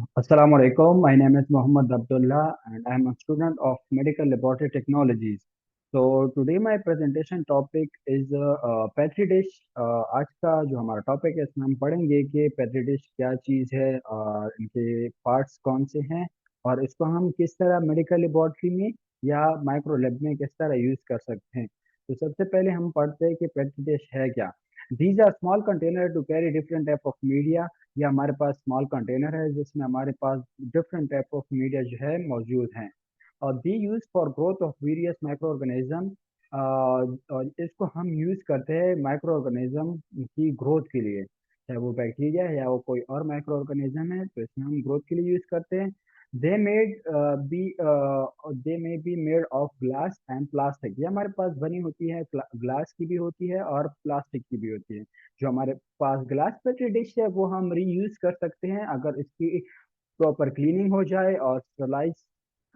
Assalamu alaikum. My name is Mohammed Abdullah and I am a student of Medical Laboratory Technologies. So today my presentation topic is Petri dish. आज का जो हमारा topic है इसमें हम पढ़ेंगे कि पेट्री डिश क्या चीज़ है और इनके पार्ट्स कौन से हैं और इसको हम किस तरह मेडिकल लेबोरेटरी में या माइक्रो लैब में किस तरह यूज़ कर सकते हैं। तो सबसे पहले हम पढ़ते हैं कि पेट्री डिश है क्या। These are small container to carry different type of media। ये हमारे पास स्मॉल कंटेनर है जिसमें हमारे पास डिफरेंट टाइप ऑफ मीडिया जो है मौजूद हैं और the use for growth of various micro organism. और इसको हम यूज करते हैं माइक्रो ऑर्गेनिज्म की ग्रोथ के लिए, चाहे वो बैक्टीरिया है या वो कोई और माइक्रो ऑर्गेनिज्म है, तो इसमें हम ग्रोथ के लिए यूज करते हैं। They made be they may be made of glass and plastic. ये हमारे पास बनी होती है, ग्लास की भी होती है और प्लास्टिक की भी होती है। जो हमारे पास ग्लास पेट्री डिश है वो हम रीयूज कर सकते हैं अगर इसकी प्रॉपर क्लीनिंग हो जाए और स्टरलाइज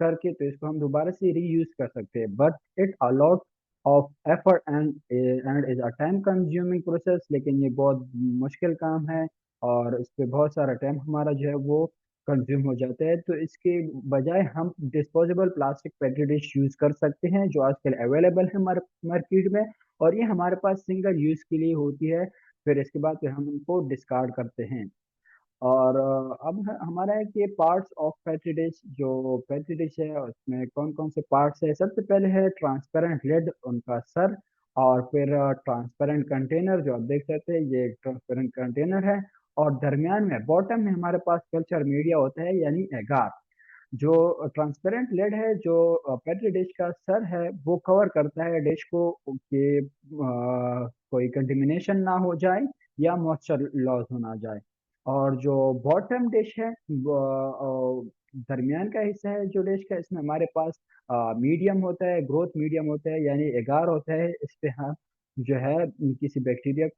करके, तो इसको हम दोबारा से रीयूज कर सकते हैं। But it a lot of effort and is a time consuming process. लेकिन ये बहुत मुश्किल काम है और इस पे बहुत सारा टाइम हमारा जो है वो कंज्यूम हो जाता है। तो इसके बजाय हम disposable plastic petri dish use कर सकते हैं जो आजकल अवेलेबल है हमारे मार्केट में, और ये हमारे पास सिंगल यूज के लिए होती है। फिर इसके बाद फिर हम इनको डिस्कार्ड करते हैं। और अब हमारा है कि पार्ट्स ऑफ पेट्री डिश। जो पेट्री डिश है उसमें कौन कौन से पार्ट्स है। सबसे पहले है ट्रांसपेरेंट लिड, उनका सर, और फिर ट्रांसपेरेंट कंटेनर जो आप देख सकते हैं, ये एक ट्रांसपेरेंट कंटेनर है। और दरमियान में बॉटम में हमारे पास कल्चर मीडिया होता है यानी एगार। जो ट्रांसपेरेंट लेड है, जो पेट्री डिश का सर है, वो कवर करता है डिश को कि कोई कंटेमिनेशन ना हो जाए या मॉइस्चर लॉस हो ना जाए। और जो बॉटम डिश है वो दरमियान का हिस्सा है जो डिश का, इसमें हमारे पास मीडियम होता है, ग्रोथ मीडियम होता है यानी एगार होता है। इस पे हम जो है किसी बैक्टीरिया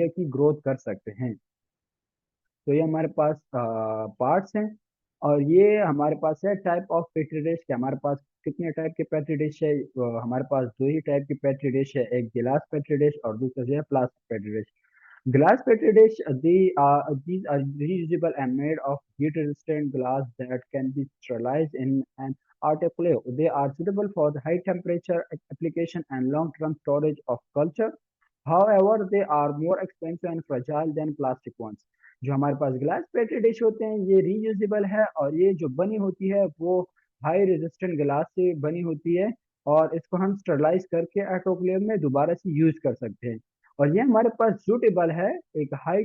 की ग्रोथ कर सकते हैं। तो ये हमारे पास पार्ट्स हैं। और ये हमारे पास है टाइप ऑफ पेट्री डिश के। हमारे पास कितने टाइप के पेट्री डिश है। हमारे पास दो ही टाइप की पेट्री डिश है, एक गिलास पेट्री डिश और दूसरा जो है plastic petri dish. Glass petri dish, these are reusable and made of heat-resistant glass that can be sterilized in an autoclave. They are suitable for the high temperature application and long-term storage of culture. However, they are more expensive and fragile than plastic ones. जो हमारे पास glass petri dish होते हैं ये reusable है और ये जो बनी होती है वो हाई रेजिस्टेंट ग्लास से बनी होती है, और इसको हम स्टरलाइज करके ऑटोक्लेव में दोबारा से यूज कर सकते हैं। और ये हमारे पास सूटेबल है एक हाई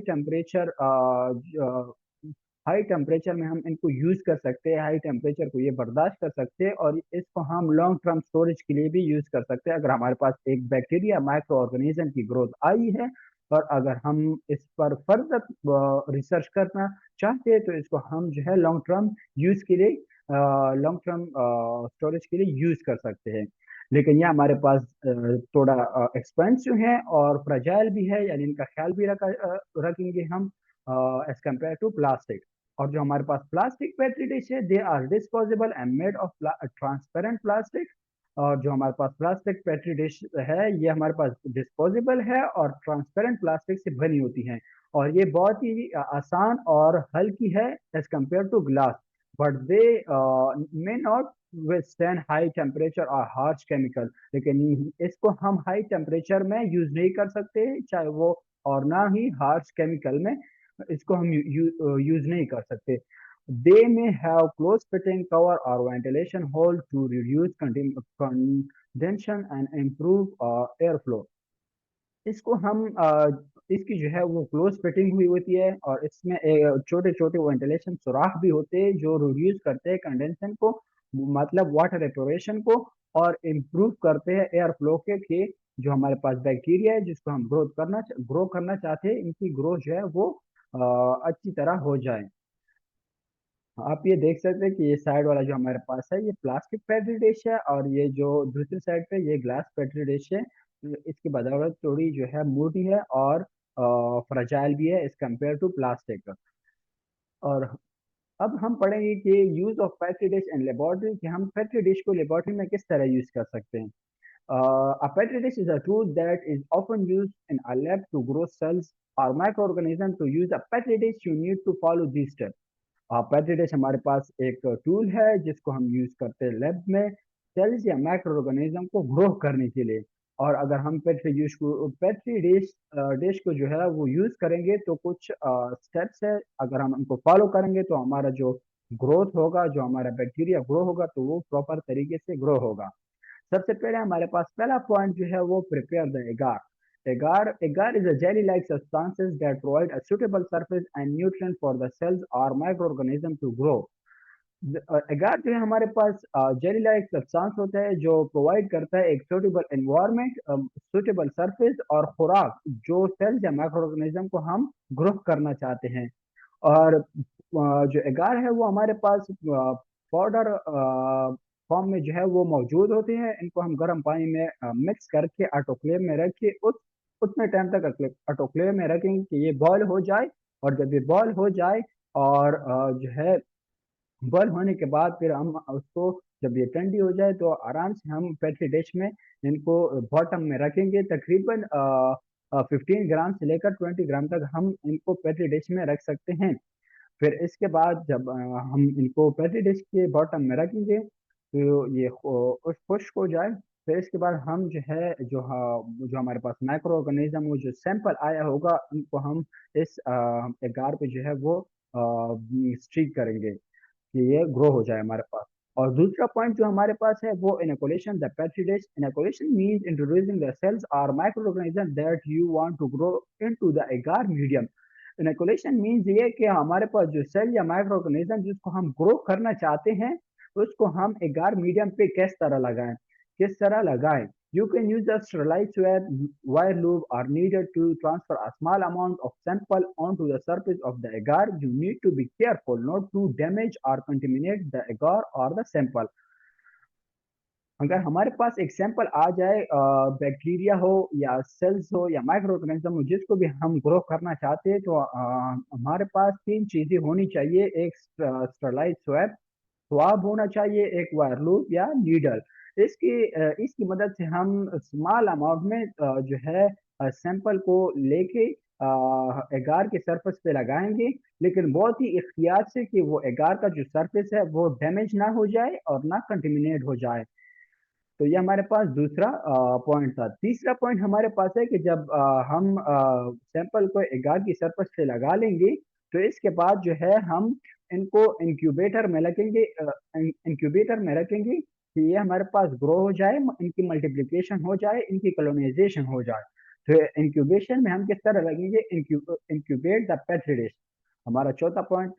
टेम्परेचर में हम इनको यूज कर सकते हैं, हाई टेम्परेचर को ये बर्दाश्त कर सकते हैं और इसको हम लॉन्ग टर्म स्टोरेज के लिए भी यूज कर सकते हैं। अगर हमारे पास एक बैक्टीरिया माइक्रो ऑर्गेनिज्म की ग्रोथ आई है और अगर हम इस पर फर्दर रिसर्च करना चाहते हैं, तो इसको हम जो है लॉन्ग टर्म स्टोरेज के लिए यूज कर सकते हैं। लेकिन ये हमारे पास थोड़ा एक्सपेंसिव है और फ्रजाइल भी है, यानी इनका ख्याल भी रखेंगे हम एज कम्पेयर टू प्लास्टिक। और जो हमारे पास प्लास्टिक पेट्री डिश है, they are disposable and made of transparent plastic. और जो हमारे पास प्लास्टिक पेट्री डिश है ये हमारे पास डिस्पोजेबल है और ट्रांसपेरेंट प्लास्टिक से बनी होती है। और ये बहुत ही आसान और हल्की है as compare to glass. But they may not withstand high temperature और harsh chemical। लेकिन इसको हम हाई टेम्परेचर में यूज नहीं कर सकते, चाहे वो, और ना ही हार्श केमिकल में इसको हम यूज नहीं कर सकते। They may have close fitting cover और ventilation hole to reduce condensation and improve air flow. इसको हम इसकी जो है वो क्लोज फिटिंग हुई होती है और इसमें छोटे छोटे वेंटिलेशन सुराख भी होते हैं जो रिड्यूस करते हैं कंडेंशन को, मतलब वाटर एपोरेशन को, और इम्प्रूव करते हैं एयर फ्लो के जो हमारे पास बैक्टीरिया है जिसको हम ग्रो करना चाहते हैं, इनकी ग्रोथ जो है वो अच्छी तरह हो जाए। आप ये देख सकते हैं कि ये साइड वाला जो हमारे पास है ये प्लास्टिक पेट्री डिश है और ये जो दूसरी साइड पे ये ग्लास पेट्री डिश है। इसकी बदौलत थोड़ी जो है मोटी है और फ्रजाइल भी है एज कम्पेयर टू प्लास्टिक। और अब हम पढ़ेंगे कि use of petri dish in laboratory, कि हम पेट्री डिश को लेबोरेटरी में किस तरह यूज कर सकते हैं। A petri dish is a tool that is often used in a lab to grow cells or microorganisms. To use a petri dish, you need to follow these steps. Petri dish हमारे पास एक tool है जिसको हम use करते हैं lab में sales या micro organism को ग्रो करने के लिए। और अगर हम पेट्री डिश को जो है वो यूज करेंगे तो कुछ स्टेप्स है, अगर हम उनको फॉलो करेंगे तो हमारा जो ग्रोथ होगा, जो हमारा बैक्टीरिया ग्रो होगा, तो वो प्रॉपर तरीके से ग्रो होगा। सबसे पहले हमारे पास पहला पॉइंट जो है वो prepare the agar. Agar is a jelly like substances that provide a suitable surface and nutrient for the cells और micro organism to grow. Agar जो है हमारे पास जेली लाइक सब्सटेंस होता है जो प्रोवाइड करता है एक सुटेबल एनवायरनमेंट, सुटेबल सरफेस और खुराक जो सेल्स या माइक्रो ऑर्गेनिज्म को हम ग्रो करना चाहते हैं। और जो एगार है वो हमारे पास पाउडर फॉर्म में जो है वो मौजूद होते हैं। इनको हम गर्म पानी में मिक्स करके ऑटोक्लेव में रख के उस उतने टाइम तक ऑटोक्लेव में रखेंगे कि ये बॉयल हो जाए। और जब ये बॉयल हो जाए और जो है बॉयल होने के बाद फिर हम उसको, जब ये ठंडी हो जाए तो आराम से हम पेट्री डिश में इनको बॉटम में रखेंगे। तकरीबन 15 ग्राम से लेकर 20 ग्राम तक हम इनको पेट्री डिश में रख सकते हैं। फिर इसके बाद जब हम इनको पेट्री डिश के बॉटम में रखेंगे तो ये उस खुश्क हो जाए। फिर इसके बाद हम जो है जो हमारे पास माइक्रो ऑर्गेनिज्म, वो जो सैंपल आया होगा, उनको हम इस एगार पे जो है वो स्ट्रीक करेंगे कि ये ग्रो हो जाए हमारे पास। और दूसरा पॉइंट जो हमारे पास है वो inoculation the petri dish. Inoculation means introducing the cells और micro organism that you want to grow into the agar medium. Inoculation means ये कि हमारे पास जो सेल या माइक्रो ऑर्गेनिज्म जिसको हम ग्रो करना चाहते हैं उसको हम एगार मीडियम पे किस तरह लगाएं। You can use a sterilized wire loop are needed to transfer a small amount of sample onto the surface of the agar. You need to be careful not to damage or contaminate the agar or the sample. अगर हमारे पास एक sample आ जाए, bacteria हो या sales हो या micro organism हो, जिसको भी हम ग्रो करना चाहते हैं, तो हमारे पास तीन चीजें होनी चाहिए। एक स्टरलाइज स्वाब होना चाहिए, एक वायर लूप या नीडल। इसकी मदद से हम स्मॉल अमाउंट में जो है सैंपल को लेके एगार के सरफेस पे लगाएंगे, लेकिन बहुत ही एहतियात से कि वो एगार का जो सरफेस है वो डैमेज ना हो जाए और ना कंटेमिनेट हो जाए। तो ये हमारे पास दूसरा पॉइंट था। तीसरा पॉइंट हमारे पास है कि जब हम सैंपल को एगार की सरफेस पे लगा लेंगे तो इसके बाद जो है हम इनको इंक्यूबेटर में रखेंगे कि ये हमारे पास ग्रो हो जाए, इनकी मल्टीप्लिकेशन हो जाए, इनकी कॉलोनाइजेशन हो जाए। तो इंक्यूबेशन में हम किस तरह लगेंगे, इंक्यूबेट द पेट्री डिश। हमारा चौथा पॉइंट,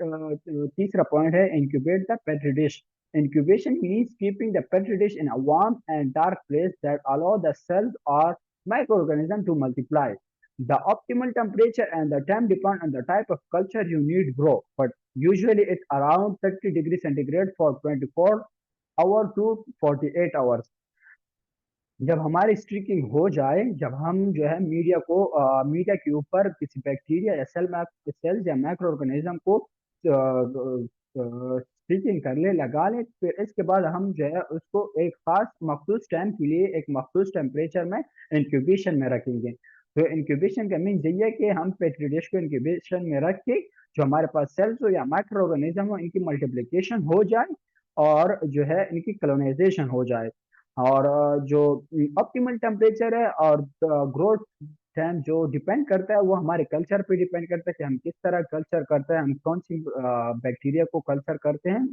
तीसरा पॉइंट है incubate the petri dish. Incubation means keeping the petri dish in a warm and dark place that allow the cells or microorganisms to multiply. The optimal temperature and the time depend on the type of culture you need grow, but usually it's around 30 degrees centigrade for 24 hours to 48 hours. जब हमारी streaking हो जाए, जब हम जो है media के ऊपर किसी बैक्टीरिया या सेल्स या माइक्रो ऑर्गेनिज्म को स्ट्रीकिंग कर ले, लगा ले, फिर इसके बाद हम जो है उसको एक खास मखसूस टाइम के लिए एक मखसूस टेम्परेचर में इंक्यूबेशन में रखेंगे। तो इंक्यूबेशन का मीन यही है कि हम पेट्री डिश को इंक्यूबेशन में रख के जो हमारे पास सेल्स हो या माइक्रो ऑर्गेनिज्म हो, इनकी मल्टीप्लिकेशन हो जाए और जो है इनकी कलोनाइजेशन हो जाए। और जो ऑप्टिमल टेम्परेचर है और ग्रोथ टाइम जो डिपेंड करता है वो हमारे कल्चर पे डिपेंड करता है कि हम किस तरह कल्चर करते हैं, हम कौन सी बैक्टीरिया को कल्चर करते हैं,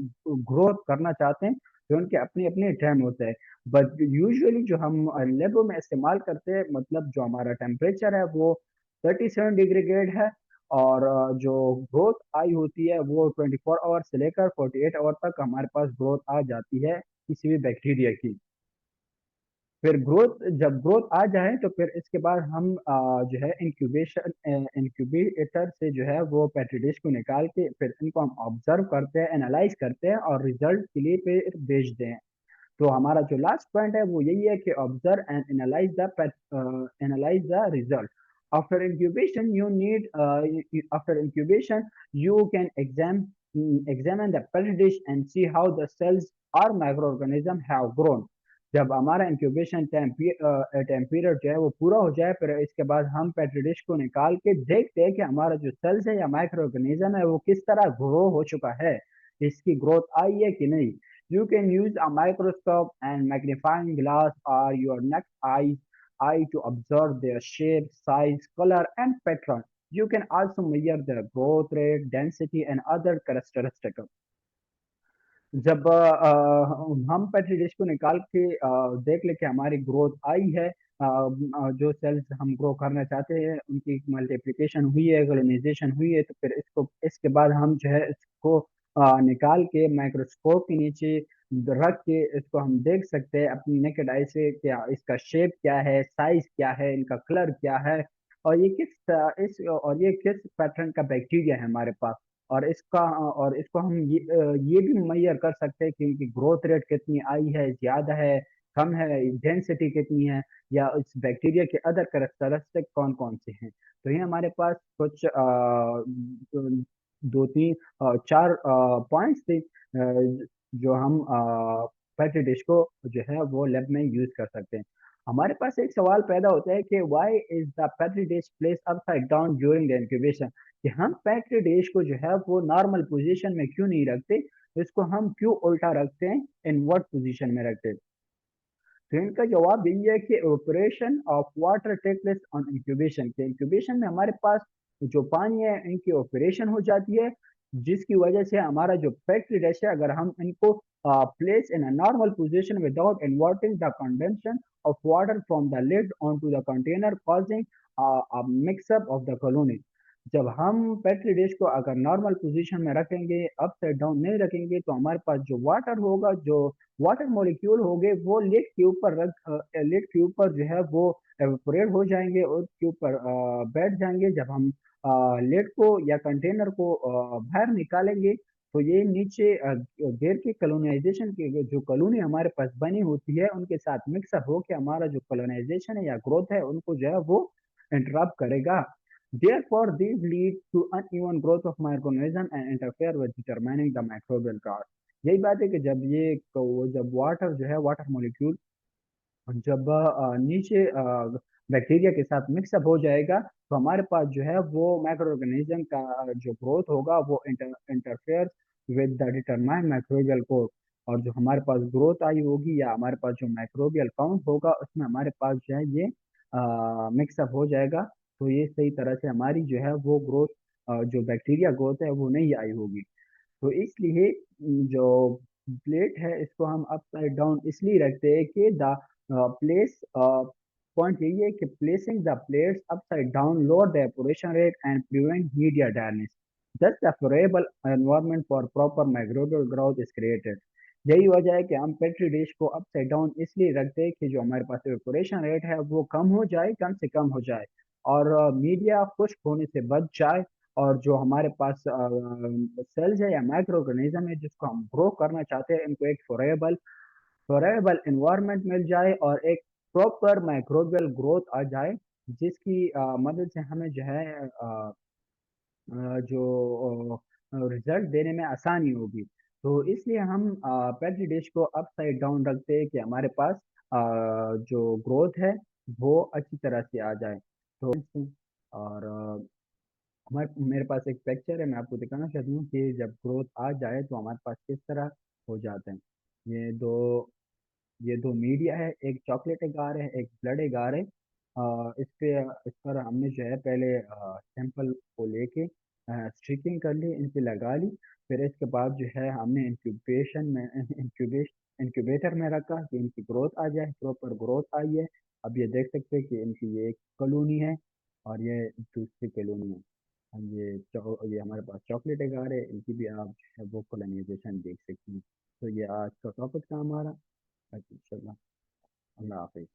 ग्रोथ करना चाहते हैं, तो उनके अपने अपने टाइम होते हैं। बट यूजुअली जो हम लेबो में इस्तेमाल करते हैं, मतलब जो हमारा टेम्परेचर है वो 37 डिग्री ग्रेड है। और जो ग्रोथ आई होती है वो 24 आवर से लेकर 48 आवर तक हमारे पास ग्रोथ आ जाती है किसी भी बैक्टीरिया की। फिर जब ग्रोथ आ जाए तो फिर इसके बाद हम जो है इंक्यूबेटर से जो है वो पेट्री डिश को निकाल के फिर इनको हम ऑब्जर्व करते हैं, एनालाइज करते हैं और रिजल्ट के लिए फिर भेजते हैं। तो हमारा जो लास्ट पॉइंट है वो यही है कि observe and analyse the result. After incubation you need after incubation you can examine the petri dish and see how the cells or microorganism have grown. जब हमारा इंक्यूबेशन टाइम पीरियड जो है वो पूरा हो जाए, फिर इसके बाद हम पेट्री डिश को निकाल के देखते हैं कि हमारा जो सेल्स है या माइक्रो ऑर्गेनिज्म है वो किस तरह ग्रो हो चुका है, इसकी ग्रोथ आई है कि नहीं। You can use a microscope and magnifying glass और your next eye to observe their shape, size, color, and pattern. You can also measure their growth rate, density, and other characteristics. जब हम petri dish को निकाल के देख ले कि हमारी ग्रोथ आई है, जो सेल्स हम ग्रो करना चाहते हैं उनकी मल्टीप्लिकेशन हुई है, कॉलोनाइजेशन हुई है, तो फिर इसको इसके बाद हम जो है इसको निकाल के माइक्रोस्कोप के नीचे रख के इसको हम देख सकते हैं अपनी नेकेड आई से क्या इसका शेप क्या है, साइज क्या है, इनका कलर क्या है, और ये किस पैटर्न का बैक्टीरिया है हमारे पास। और इसको हम ये भी मुहैया कर सकते हैं कि इनकी ग्रोथ रेट कितनी आई है, ज्यादा है, कम है, डेंसिटी कितनी है, या इस बैक्टीरिया के अदर कैरेक्टरिस्टिक कौन कौन से हैं। तो ये हमारे पास कुछ दो तीन चार पॉइंट्स थे जो हम पैटी डिश को जो है वो लैब में यूज कर सकते हैं। हमारे पास एक सवाल पैदा होता है कि why is the petri dish place upside down during the incubation, कि हम पैक्ड डिश को जो है वो नॉर्मल पोजीशन में क्यों नहीं रखते, इसको हम क्यों उल्टा रखते हैं, इनवर्ट पोजीशन में रखते हैं। तो इनका जवाब यही है कि operation of water take place on incubation, के इंक्यूबेशन में हमारे पास जो पानी है इनकी ऑपरेशन हो जाती है, जिसकी वजह से हमारा जो पैक्ड डिश है अगर हम इनको place in a normal position without inverting the condensation of water from the lid on to the container causing mix up of the colony. जब हम पेट्री डिश को अगर नॉर्मल पोजीशन में रखेंगे, अपसाइड डाउन नहीं रखेंगे, तो हमारे पास जो वाटर होगा, जो वाटर मॉलिक्यूल होंगे वो लिड के ऊपर जो है वो एवेपोरेट हो जाएंगे और उसके ऊपर बैठ जाएंगे। जब हम लिड को या कंटेनर को बाहर निकालेंगे, तो ये नीचे गिर के कॉलोनाइजेशन की जो कॉलोनी हमारे पास बनी होती है उनके साथ मिक्सअप होकर हमारा जो कॉलोनाइजेशन है या ग्रोथ है उनको जो है वो इंटरप्ट करेगा। Therefore, these lead to uneven growth of microorganisms and interfere with determining the microbial growth. यही बात है कि जब वाटर जो है वाटर मॉलिक्यूल जब नीचे बैक्टीरिया के साथ मिक्सअप हो जाएगा, तो हमारे पास जो है वो माइक्रो ऑर्गेनिज्म का जो ग्रोथ होगा वो interfere with the determined microbial code. और जो हमारे पास ग्रोथ आई होगी या हमारे पास जो माइक्रोबियल काउंट होगा उसमें हमारे पास जो है ये मिक्सअप हो जाएगा। तो ये सही तरह से हमारी जो है वो ग्रोथ, जो बैक्टीरिया ग्रोथ है वो नहीं आई होगी। तो इसलिए जो प्लेट है इसको हम अपसाइड डाउन इसलिए रखते हैं कि द प्लेस पॉइंट यही है कि placing the plates upside down lower the evaporation rate and prevent media damage, thus the favorable environment for proper microbial growth is created। यही वजह है कि हम पेट्री डिश को अपसाइड डाउन इसलिए रखते हैं कि जो हमारे पास एपोरेशन रेट है वो कम हो जाए, कम से कम हो जाए, और मीडिया खुश्क होने से बच जाए, और जो हमारे पास सेल्स है या माइक्रो ऑर्गेनिज्म है जिसको हम ग्रो करना चाहते हैं इनको एक फोरेबल इन्वायरमेंट मिल जाए और एक प्रॉपर माइक्रोबियल ग्रोथ आ जाए, जिसकी मदद से हमें जो है जो रिजल्ट देने में आसानी होगी। तो इसलिए हम पेट्री डिश को अपसाइड डाउन रखते हैं कि हमारे पास जो ग्रोथ है वो अच्छी तरह से आ जाए। तो और हमारे मेरे पास एक पिक्चर है, मैं आपको दिखाना चाहती हूँ कि जब ग्रोथ आ जाए तो हमारे पास किस तरह हो जाते हैं। ये दो ये दो मीडिया है, एक चॉकलेट एगार है, एक ब्लड एगार है। इस पर हमने जो है पहले सैंपल को लेके स्ट्रिकिंग कर ली, इन पे लगा ली। फिर इसके बाद जो है हमने इंक्यूबेटर में रखा कि इनकी ग्रोथ आ जाए, प्रॉपर ग्रोथ आई है। अब ये देख सकते हैं कि इनकी ये एक कॉलोनी है और ये दूसरी कॉलोनी है। ये हमारे पास चॉकलेट एगार है, इनकी भी आप जो है वो कॉलोनाइजेशन देख सकते हैं। तो ये आज का टॉपिक था हमारा। अच्छा, अल्लाह हाफिज।